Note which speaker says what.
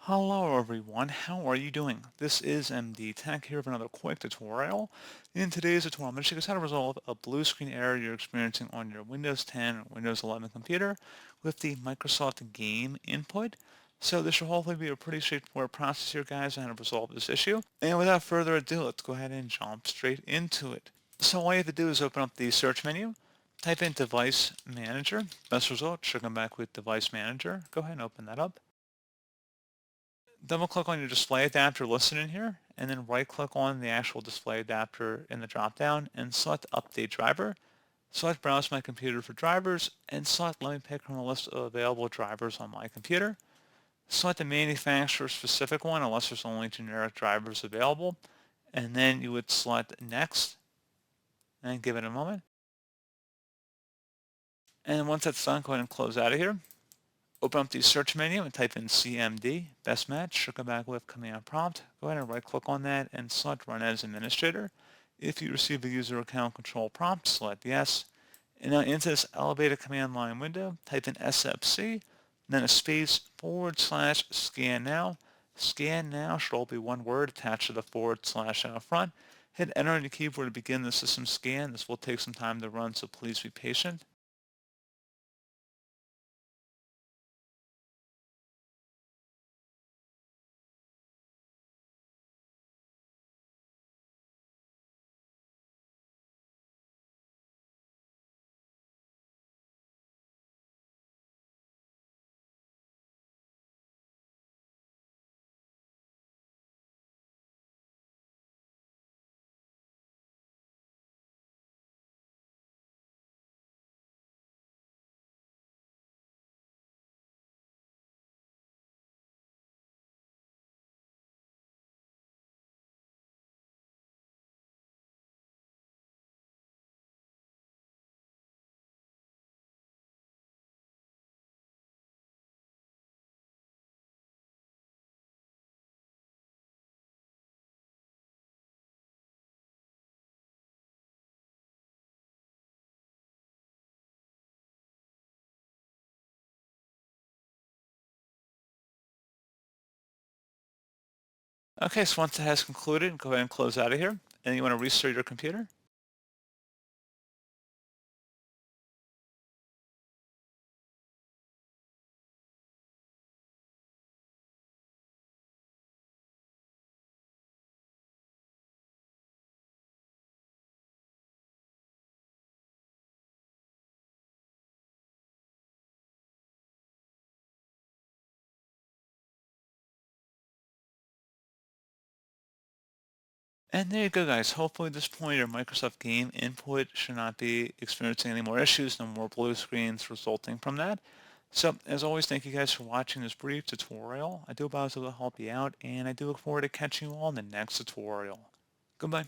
Speaker 1: Hello everyone, how are you doing? This is MD Tech here with another quick tutorial. In today's tutorial, I'm going to show you guys how to resolve a blue screen error you're experiencing on your Windows 10 or Windows 11 computer with the Microsoft Game input. So this should hopefully be a pretty straightforward process here, guys, on how to resolve this issue. And without further ado, let's go ahead and jump straight into it. So all you have to do is open up the search menu, type in Device Manager. Best result should come back with Device Manager. Go ahead and open that up. Double click on your display adapter listed in here, and then right click on the actual display adapter in the drop-down and select Update Driver. Select Browse My Computer for drivers, and select Let me pick from a list of available drivers on my computer. Select the manufacturer-specific one unless there's only generic drivers available, and then you would select Next, and give it a moment. And once that's done, go ahead and close out of here. Open up the search menu and type in CMD, best match, should come back with command prompt. Go ahead and right click on that and select run as administrator. If you receive a user account control prompt, select yes. And now into this elevated command line window, type in SFC, then a space / scan now. Scan now should all be one word attached to the / out front. Hit enter on your keyboard to begin the system scan. This will take some time to run, so please be patient. Okay, so once it has concluded, go ahead and close out of here. And you want to restart your computer. And there you go, guys. Hopefully at this point your Microsoft Game input should not be experiencing any more issues, no more blue screens resulting from that. So as always, thank you guys for watching this brief tutorial. I do hope I was able to help you out, and I do look forward to catching you all in the next tutorial. Goodbye.